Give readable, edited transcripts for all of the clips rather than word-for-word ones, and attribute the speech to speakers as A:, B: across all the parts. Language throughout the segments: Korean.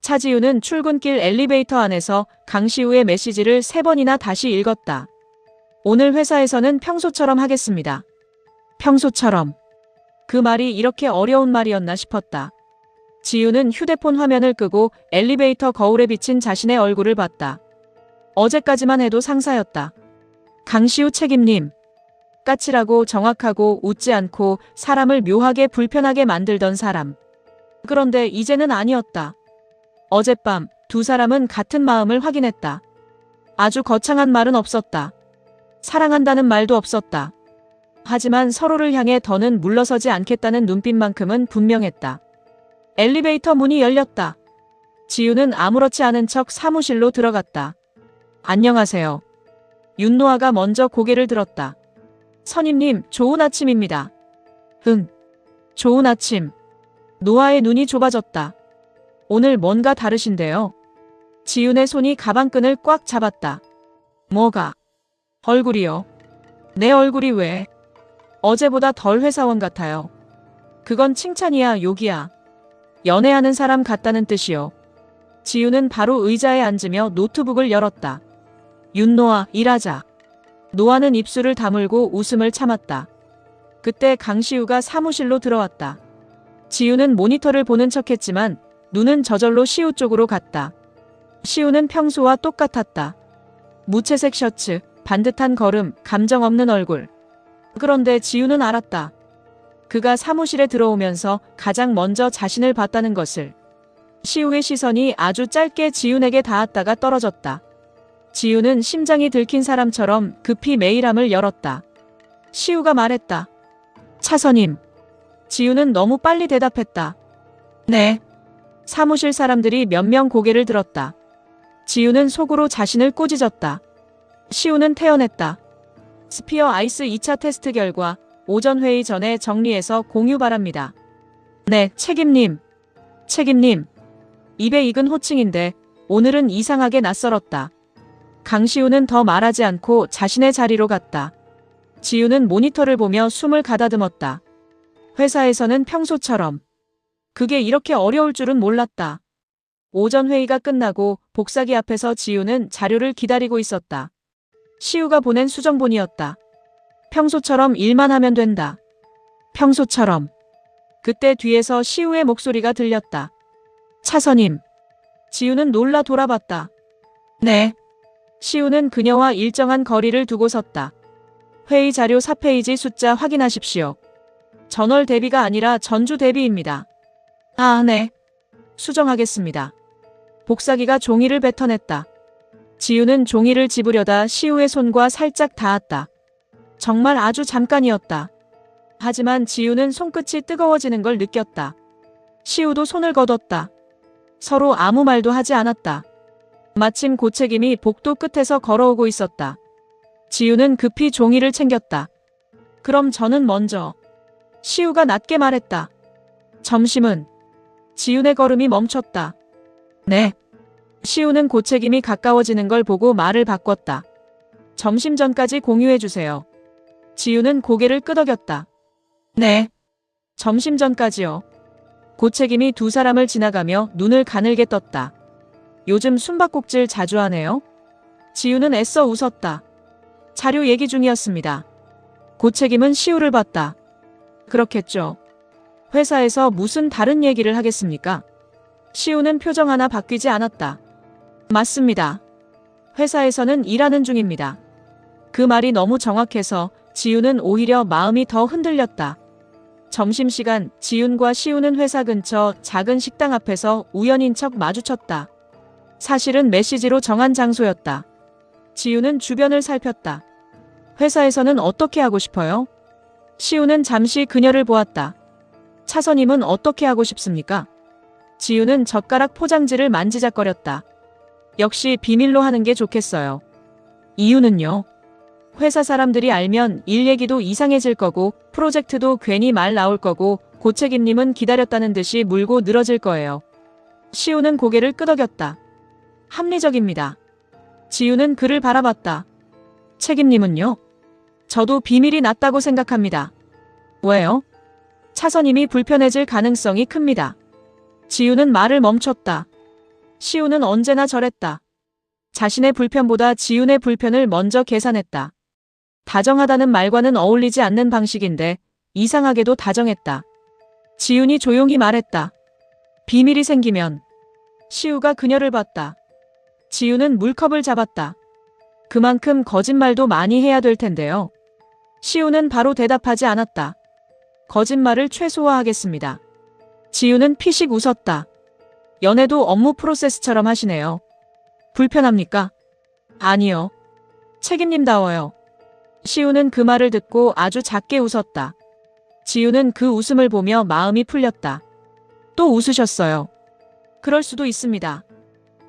A: 차지우는 출근길 엘리베이터 안에서 강시우의 메시지를 3번이나 다시 읽었다. 오늘 회사에서는 평소처럼 하겠습니다. 평소처럼. 그 말이 이렇게 어려운 말이었나 싶었다. 지우는 휴대폰 화면을 끄고 엘리베이터 거울에 비친 자신의 얼굴을 봤다. 어제까지만 해도 상사였다. 강시우 책임님. 까칠하고 정확하고 웃지 않고 사람을 묘하게 불편하게 만들던 사람. 그런데 이제는 아니었다. 어젯밤 두 사람은 같은 마음을 확인했다. 아주 거창한 말은 없었다. 사랑한다는 말도 없었다. 하지만 서로를 향해 더는 물러서지 않겠다는 눈빛만큼은 분명했다. 엘리베이터 문이 열렸다. 지우는 아무렇지 않은 척 사무실로 들어갔다. 안녕하세요. 윤노아가 먼저 고개를 들었다. 선임님, 좋은 아침입니다. 응. 좋은 아침. 노아의 눈이 좁아졌다. 오늘 뭔가 다르신데요. 지윤의 손이 가방끈을 꽉 잡았다. 뭐가? 얼굴이요. 내 얼굴이 왜? 어제보다 덜 회사원 같아요. 그건 칭찬이야, 욕이야. 연애하는 사람 같다는 뜻이요. 지윤은 바로 의자에 앉으며 노트북을 열었다. 윤노아, 일하자. 노아는 입술을 다물고 웃음을 참았다. 그때 강시우가 사무실로 들어왔다. 지우는 모니터를 보는 척했지만 눈은 저절로 시우 쪽으로 갔다. 시우는 평소와 똑같았다. 무채색 셔츠, 반듯한 걸음, 감정 없는 얼굴. 그런데 지우는 알았다. 그가 사무실에 들어오면서 가장 먼저 자신을 봤다는 것을. 시우의 시선이 아주 짧게 지윤에게 닿았다가 떨어졌다. 지윤은 심장이 들킨 사람처럼 급히 메일함을 열었다. 시우가 말했다. 차선임. 지윤은 너무 빨리 대답했다. 네. 사무실 사람들이 몇 명 고개를 들었다. 지윤은 속으로 자신을 꾸짖었다. 시우는 태연했다. 스피어 아이스 2차 테스트 결과 오전 회의 전에 정리해서 공유 바랍니다. 네, 책임님. 책임님. 입에 익은 호칭인데 오늘은 이상하게 낯설었다. 강시우는 더 말하지 않고 자신의 자리로 갔다. 지우는 모니터를 보며 숨을 가다듬었다. 회사에서는 평소처럼. 그게 이렇게 어려울 줄은 몰랐다. 오전 회의가 끝나고 복사기 앞에서 지우는 자료를 기다리고 있었다. 시우가 보낸 수정본이었다. 평소처럼 일만 하면 된다. 평소처럼. 그때 뒤에서 시우의 목소리가 들렸다. 차선임. 지우는 놀라 돌아봤다. 네. 시우는 그녀와 일정한 거리를 두고 섰다. 회의 자료 4페이지 숫자 확인하십시오. 전월 대비가 아니라 전주 대비입니다. 아, 네. 수정하겠습니다. 복사기가 종이를 뱉어냈다. 지우는 종이를 집으려다 시우의 손과 살짝 닿았다. 정말 아주 잠깐이었다. 하지만 지우는 손끝이 뜨거워지는 걸 느꼈다. 시우도 손을 거뒀다. 서로 아무 말도 하지 않았다. 마침 고책임이 복도 끝에서 걸어오고 있었다. 지우는 급히 종이를 챙겼다. 그럼 저는 먼저. 시우가 낮게 말했다. 점심은? 지윤의 걸음이 멈췄다. 네. 시우는 고책임이 가까워지는 걸 보고 말을 바꿨다. 점심 전까지 공유해주세요. 지윤은 고개를 끄덕였다. 네. 점심 전까지요. 고책임이 두 사람을 지나가며 눈을 가늘게 떴다. 요즘 숨바꼭질 자주 하네요. 지윤은 애써 웃었다. 자료 얘기 중이었습니다. 고책임은 시우를 봤다. 그렇겠죠. 회사에서 무슨 다른 얘기를 하겠습니까? 시우는 표정 하나 바뀌지 않았다. 맞습니다. 회사에서는 일하는 중입니다. 그 말이 너무 정확해서 지윤은 오히려 마음이 더 흔들렸다. 점심시간 지윤과 시우는 회사 근처 작은 식당 앞에서 우연인 척 마주쳤다. 사실은 메시지로 정한 장소였다. 지윤은 주변을 살폈다. 회사에서는 어떻게 하고 싶어요? 시우는 잠시 그녀를 보았다. 차선임은 어떻게 하고 싶습니까? 지윤은 젓가락 포장지를 만지작거렸다. 역시 비밀로 하는 게 좋겠어요. 이유는요? 회사 사람들이 알면 일 얘기도 이상해질 거고 프로젝트도 괜히 말 나올 거고 고책임님은 기다렸다는 듯이 물고 늘어질 거예요. 시우는 고개를 끄덕였다. 합리적입니다. 지윤은 그를 바라봤다. 책임님은요? 저도 비밀이 낫다고 생각합니다. 왜요? 차선임이 불편해질 가능성이 큽니다. 지윤은 말을 멈췄다. 시우는 언제나 저랬다. 자신의 불편보다 지윤의 불편을 먼저 계산했다. 다정하다는 말과는 어울리지 않는 방식인데 이상하게도 다정했다. 지윤이 조용히 말했다. 비밀이 생기면. 시우가 그녀를 봤다. 지윤은 물컵을 잡았다. 그만큼 거짓말도 많이 해야 될 텐데요. 시우는 바로 대답하지 않았다. 거짓말을 최소화하겠습니다. 지윤은 피식 웃었다. 연애도 업무 프로세스처럼 하시네요. 불편합니까? 아니요. 책임님다워요. 시우는 그 말을 듣고 아주 작게 웃었다. 지윤은 그 웃음을 보며 마음이 풀렸다. 또 웃으셨어요. 그럴 수도 있습니다.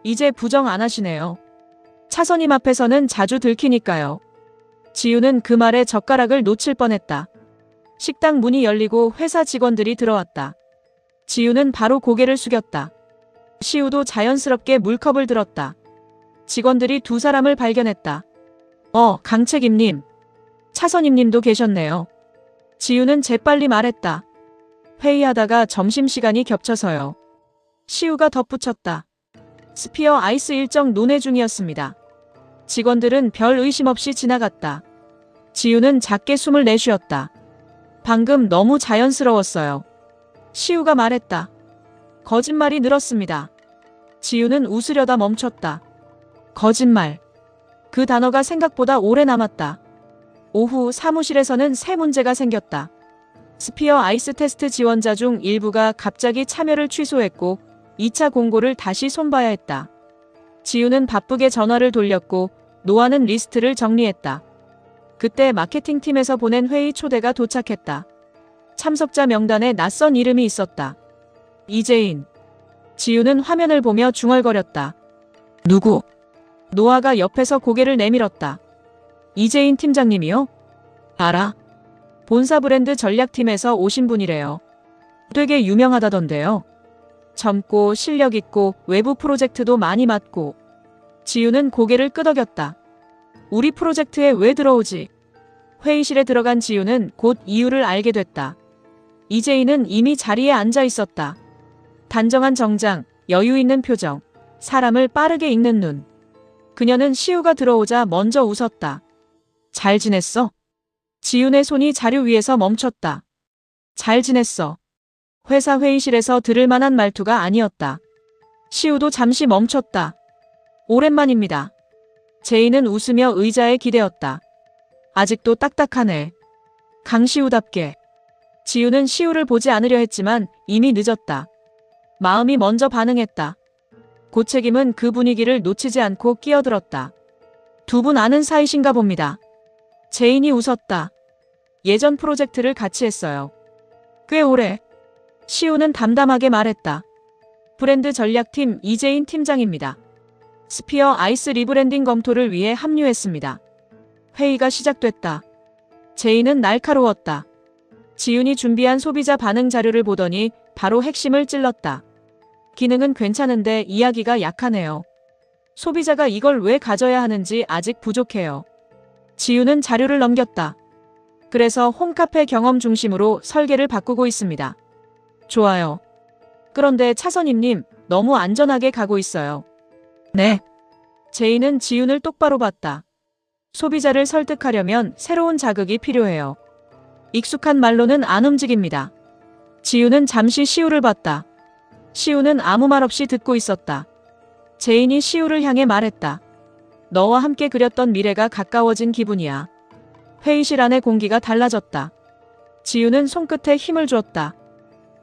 A: 이제 부정 안 하시네요. 차선임 앞에서는 자주 들키니까요. 지윤은 그 말에 젓가락을 놓칠 뻔했다. 식당 문이 열리고 회사 직원들이 들어왔다. 지윤은 바로 고개를 숙였다. 시우도 자연스럽게 물컵을 들었다. 직원들이 두 사람을 발견했다. 강책임님. 차선임님도 계셨네요. 지윤은 재빨리 말했다. 회의하다가 점심시간이 겹쳐서요. 시우가 덧붙였다. 스피어 아이스 일정 논의 중이었습니다. 직원들은 별 의심 없이 지나갔다. 지윤은 작게 숨을 내쉬었다. 방금 너무 자연스러웠어요. 시우가 말했다. 거짓말이 늘었습니다. 지윤은 웃으려다 멈췄다. 거짓말. 그 단어가 생각보다 오래 남았다. 오후 사무실에서는 새 문제가 생겼다. 스피어 아이스 테스트 지원자 중 일부가 갑자기 참여를 취소했고 2차 공고를 다시 손봐야 했다. 지윤은 바쁘게 전화를 돌렸고 노아는 리스트를 정리했다. 그때 마케팅팀에서 보낸 회의 초대가 도착했다. 참석자 명단에 낯선 이름이 있었다. 이재인. 지윤은 화면을 보며 중얼거렸다. 누구? 노아가 옆에서 고개를 내밀었다. 이재인 팀장님이요? 알아. 본사 브랜드 전략팀에서 오신 분이래요. 되게 유명하다던데요. 젊고 실력 있고 외부 프로젝트도 많이 맡고. 지윤은 고개를 끄덕였다. 우리 프로젝트에 왜 들어오지? 회의실에 들어간 지윤은 곧 이유를 알게 됐다. 이재인은 이미 자리에 앉아 있었다. 단정한 정장, 여유 있는 표정, 사람을 빠르게 읽는 눈. 그녀는 시우가 들어오자 먼저 웃었다. 잘 지냈어? 지윤의 손이 자료 위에서 멈췄다. 잘 지냈어. 회사 회의실에서 들을 만한 말투가 아니었다. 시우도 잠시 멈췄다. 오랜만입니다. 제인은 웃으며 의자에 기대었다. 아직도 딱딱하네. 강시우답게. 지윤은 시우를 보지 않으려 했지만 이미 늦었다. 마음이 먼저 반응했다. 고책임은 그 분위기를 놓치지 않고 끼어들었다. 두 분 아는 사이신가 봅니다. 제인이 웃었다. 예전 프로젝트를 같이 했어요. 꽤 오래. 시우는 담담하게 말했다. 브랜드 전략팀 이재인 팀장입니다. 스피어 아이스 리브랜딩 검토를 위해 합류했습니다. 회의가 시작됐다. 제인은 날카로웠다. 지윤이 준비한 소비자 반응 자료를 보더니 바로 핵심을 찔렀다. 기능은 괜찮은데 이야기가 약하네요. 소비자가 이걸 왜 가져야 하는지 아직 부족해요. 지윤은 자료를 넘겼다. 그래서 홈카페 경험 중심으로 설계를 바꾸고 있습니다. 좋아요. 그런데 차선임님, 너무 안전하게 가고 있어요. 네. 제인은 지윤을 똑바로 봤다. 소비자를 설득하려면 새로운 자극이 필요해요. 익숙한 말로는 안 움직입니다. 지윤은 잠시 시우를 봤다. 시우는 아무 말 없이 듣고 있었다. 제인이 시우를 향해 말했다. 너와 함께 그렸던 미래가 가까워진 기분이야. 회의실 안의 공기가 달라졌다. 지윤은 손끝에 힘을 주었다.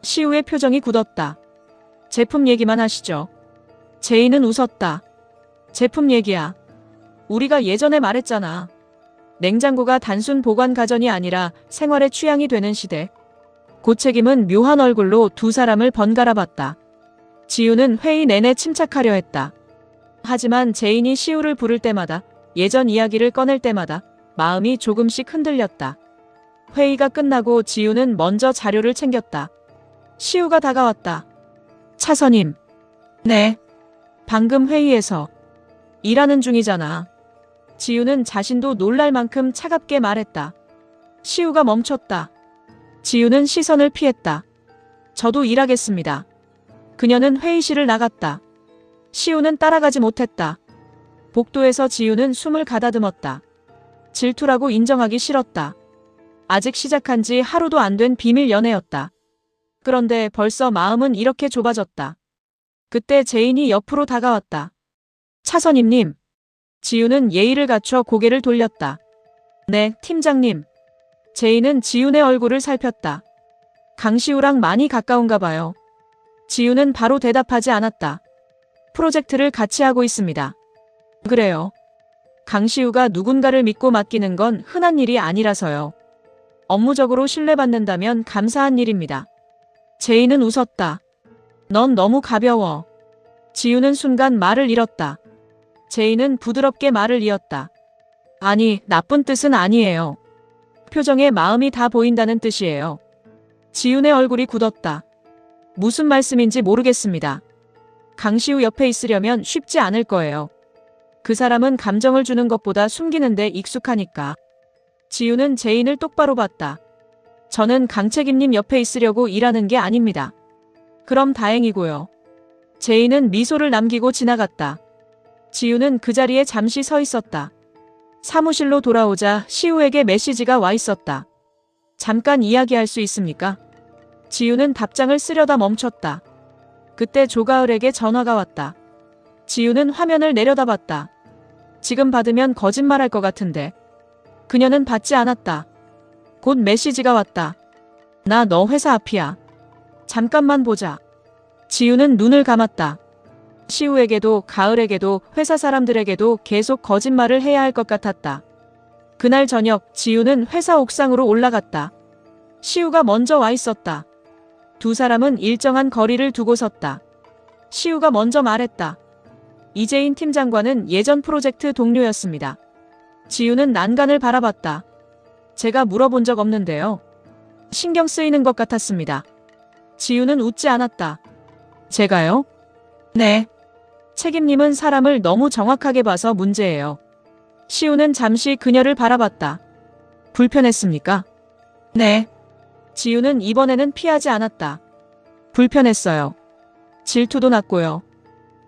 A: 시우의 표정이 굳었다. 제품 얘기만 하시죠. 제인은 웃었다. 제품 얘기야. 우리가 예전에 말했잖아. 냉장고가 단순 보관 가전이 아니라 생활의 취향이 되는 시대. 고책임은 묘한 얼굴로 두 사람을 번갈아 봤다. 지윤은 회의 내내 침착하려 했다. 하지만 제인이 시우를 부를 때마다, 예전 이야기를 꺼낼 때마다 마음이 조금씩 흔들렸다. 회의가 끝나고 지윤은 먼저 자료를 챙겼다. 시우가 다가왔다. 차선임. 네. 방금 회의에서. 일하는 중이잖아. 지윤은 자신도 놀랄 만큼 차갑게 말했다. 시우가 멈췄다. 지윤은 시선을 피했다. 저도 일하겠습니다. 그녀는 회의실을 나갔다. 시우는 따라가지 못했다. 복도에서 지우는 숨을 가다듬었다. 질투라고 인정하기 싫었다. 아직 시작한 지 하루도 안 된 비밀 연애였다. 그런데 벌써 마음은 이렇게 좁아졌다. 그때 제인이 옆으로 다가왔다. 차선임님. 지우는 예의를 갖춰 고개를 돌렸다. 네, 팀장님. 제인은 지훈의 얼굴을 살폈다. 강시우랑 많이 가까운가 봐요. 지훈은 바로 대답하지 않았다. 프로젝트를 같이 하고 있습니다. 그래요. 강시우가 누군가를 믿고 맡기는 건 흔한 일이 아니라서요. 업무적으로 신뢰받는다면 감사한 일입니다. 제인은 웃었다. 넌 너무 가벼워. 지우는 순간 말을 잃었다. 제인은 부드럽게 말을 이었다. 아니, 나쁜 뜻은 아니에요. 표정에 마음이 다 보인다는 뜻이에요. 지훈의 얼굴이 굳었다. 무슨 말씀인지 모르겠습니다. 강시우 옆에 있으려면 쉽지 않을 거예요. 그 사람은 감정을 주는 것보다 숨기는데 익숙하니까. 지훈은 제인을 똑바로 봤다. 저는 강책임님 옆에 있으려고 일하는 게 아닙니다. 그럼 다행이고요. 제인은 미소를 남기고 지나갔다. 지훈은 그 자리에 잠시 서 있었다. 사무실로 돌아오자 시우에게 메시지가 와 있었다. 잠깐 이야기할 수 있습니까? 지훈은 답장을 쓰려다 멈췄다. 그때 조가을에게 전화가 왔다. 지훈은 화면을 내려다봤다. 지금 받으면 거짓말할 것 같은데. 그녀는 받지 않았다. 곧 메시지가 왔다. 나 너 회사 앞이야. 잠깐만 보자. 지훈은 눈을 감았다. 시우에게도 가을에게도 회사 사람들에게도 계속 거짓말을 해야 할 것 같았다. 그날 저녁 지훈은 회사 옥상으로 올라갔다. 시우가 먼저 와 있었다. 두 사람은 일정한 거리를 두고 섰다. 시우가 먼저 말했다. 이재인 팀장과는 예전 프로젝트 동료였습니다. 지훈은 난간을 바라봤다. 제가 물어본 적 없는데요. 신경 쓰이는 것 같았습니다. 지훈은 웃지 않았다. 제가요? 네. 책임님은 사람을 너무 정확하게 봐서 문제예요. 시우는 잠시 그녀를 바라봤다. 불편했습니까? 네. 지우는 이번에는 피하지 않았다. 불편했어요. 질투도 났고요.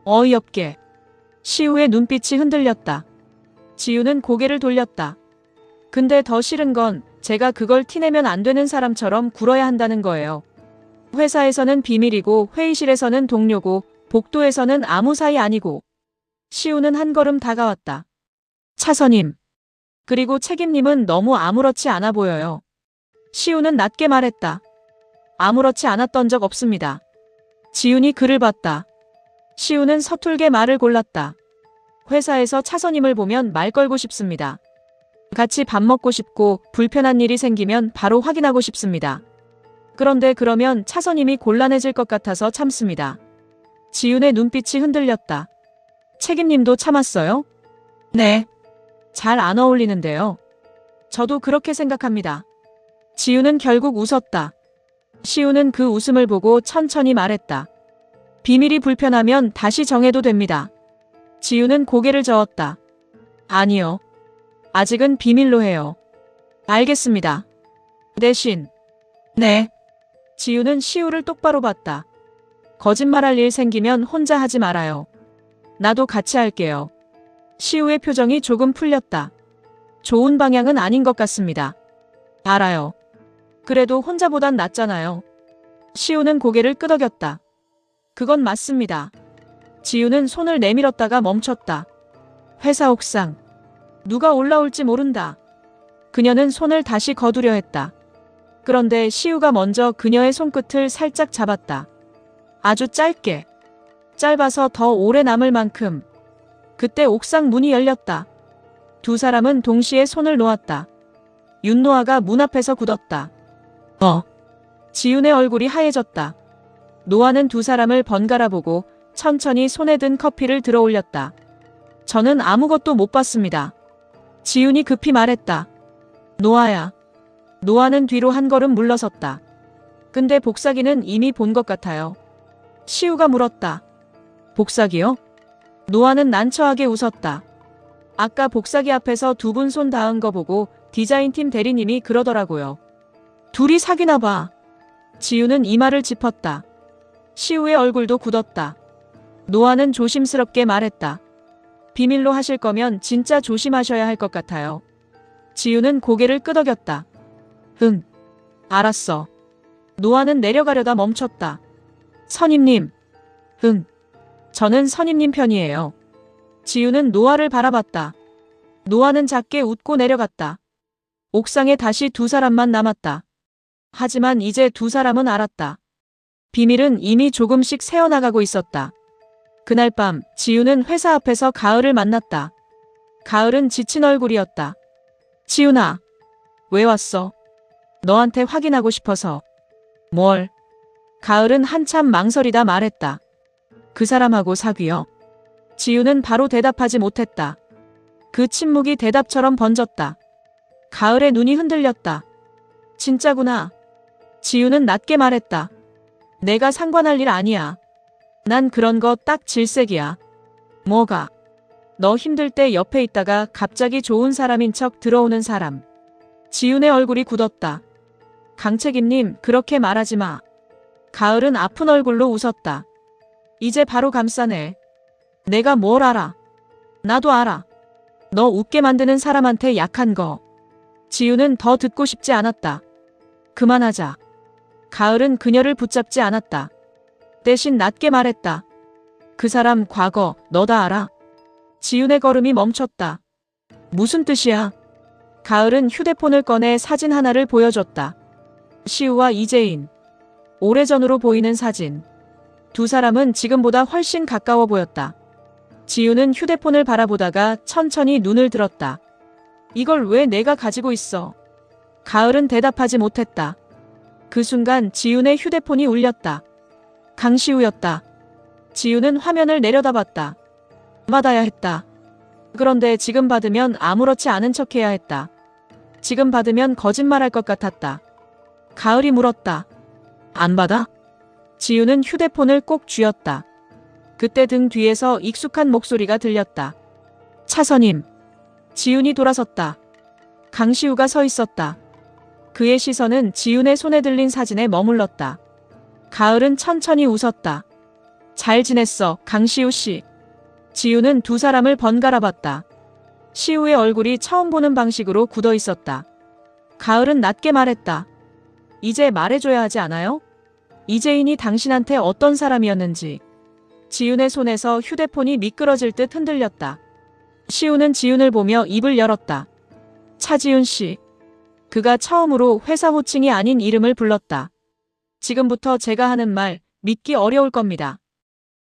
A: 어이없게. 시우의 눈빛이 흔들렸다. 지우는 고개를 돌렸다. 근데 더 싫은 건 제가 그걸 티내면 안 되는 사람처럼 굴어야 한다는 거예요. 회사에서는 비밀이고 회의실에서는 동료고 복도에서는 아무 사이 아니고. 시우는 한 걸음 다가왔다. 차선임. 그리고 책임님은 너무 아무렇지 않아 보여요. 시우는 낮게 말했다. 아무렇지 않았던 적 없습니다. 지훈이 그를 봤다. 시우는 서툴게 말을 골랐다. 회사에서 차선임을 보면 말 걸고 싶습니다. 같이 밥 먹고 싶고 불편한 일이 생기면 바로 확인하고 싶습니다. 그런데 그러면 차선임이 곤란해질 것 같아서 참습니다. 지훈의 눈빛이 흔들렸다. 책임님도 참았어요? 네. 잘 안 어울리는데요. 저도 그렇게 생각합니다. 지훈은 결국 웃었다. 시우는 그 웃음을 보고 천천히 말했다. 비밀이 불편하면 다시 정해도 됩니다. 지훈은 고개를 저었다. 아니요. 아직은 비밀로 해요. 알겠습니다. 대신. 네. 지훈은 시우를 똑바로 봤다. 거짓말할 일 생기면 혼자 하지 말아요. 나도 같이 할게요. 시우의 표정이 조금 풀렸다. 좋은 방향은 아닌 것 같습니다. 알아요. 그래도 혼자보단 낫잖아요. 시우는 고개를 끄덕였다. 그건 맞습니다. 지우는 손을 내밀었다가 멈췄다. 회사 옥상. 누가 올라올지 모른다. 그녀는 손을 다시 거두려 했다. 그런데 시우가 먼저 그녀의 손끝을 살짝 잡았다. 아주 짧게. 짧아서 더 오래 남을 만큼. 그때 옥상 문이 열렸다. 두 사람은 동시에 손을 놓았다. 윤노아가 문 앞에서 굳었다. 지훈의 얼굴이 하얘졌다. 노아는 두 사람을 번갈아 보고 천천히 손에 든 커피를 들어 올렸다. 저는 아무것도 못 봤습니다. 지훈이 급히 말했다. 노아야. 노아는 뒤로 한 걸음 물러섰다. 근데 복사기는 이미 본 것 같아요. 시우가 물었다. 복사기요? 노아는 난처하게 웃었다. 아까 복사기 앞에서 두 분 손 닿은 거 보고 디자인팀 대리님이 그러더라고요. 둘이 사귀나 봐. 지우는 이마를 짚었다. 시우의 얼굴도 굳었다. 노아는 조심스럽게 말했다. 비밀로 하실 거면 진짜 조심하셔야 할 것 같아요. 지우는 고개를 끄덕였다. 응. 알았어. 노아는 내려가려다 멈췄다. 선임님. 응. 저는 선임님 편이에요. 지우는 노아를 바라봤다. 노아는 작게 웃고 내려갔다. 옥상에 다시 두 사람만 남았다. 하지만 이제 두 사람은 알았다. 비밀은 이미 조금씩 새어나가고 있었다. 그날 밤 지우는 회사 앞에서 가을을 만났다. 가을은 지친 얼굴이었다. 지우나. 왜 왔어? 너한테 확인하고 싶어서. 뭘? 가을은 한참 망설이다 말했다. 그 사람하고 사귀어. 지우는 바로 대답하지 못했다. 그 침묵이 대답처럼 번졌다. 가을의 눈이 흔들렸다. 진짜구나. 지우는 낮게 말했다. 내가 상관할 일 아니야. 난 그런 거 딱 질색이야. 뭐가? 너 힘들 때 옆에 있다가 갑자기 좋은 사람인 척 들어오는 사람. 지훈의 얼굴이 굳었다. 강책임님, 그렇게 말하지 마. 가을은 아픈 얼굴로 웃었다. 이제 바로 감싸네. 내가 뭘 알아? 나도 알아. 너 웃게 만드는 사람한테 약한 거. 지훈은 더 듣고 싶지 않았다. 그만하자. 가을은 그녀를 붙잡지 않았다. 대신 낮게 말했다. 그 사람 과거 너 다 알아? 지훈의 걸음이 멈췄다. 무슨 뜻이야? 가을은 휴대폰을 꺼내 사진 하나를 보여줬다. 시우와 이재인. 오래전으로 보이는 사진. 두 사람은 지금보다 훨씬 가까워 보였다. 지훈은 휴대폰을 바라보다가 천천히 눈을 들었다. 이걸 왜 내가 가지고 있어? 가을은 대답하지 못했다. 그 순간 지훈의 휴대폰이 울렸다. 강시우였다. 지훈은 화면을 내려다봤다. 받아야 했다. 그런데 지금 받으면 아무렇지 않은 척해야 했다. 지금 받으면 거짓말할 것 같았다. 가을이 물었다. 안 받아? 지훈은 휴대폰을 꼭 쥐었다. 그때 등 뒤에서 익숙한 목소리가 들렸다. 차선임. 지훈이 돌아섰다. 강시우가 서 있었다. 그의 시선은 지훈의 손에 들린 사진에 머물렀다. 가을은 천천히 웃었다. 잘 지냈어, 강시우 씨. 지훈은 두 사람을 번갈아 봤다. 시우의 얼굴이 처음 보는 방식으로 굳어 있었다. 가을은 낮게 말했다. 이제 말해줘야 하지 않아요? 이재인이 당신한테 어떤 사람이었는지. 지훈의 손에서 휴대폰이 미끄러질 듯 흔들렸다. 시우는 지훈을 보며 입을 열었다. 차지훈 씨. 그가 처음으로 회사 호칭이 아닌 이름을 불렀다. 지금부터 제가 하는 말 믿기 어려울 겁니다.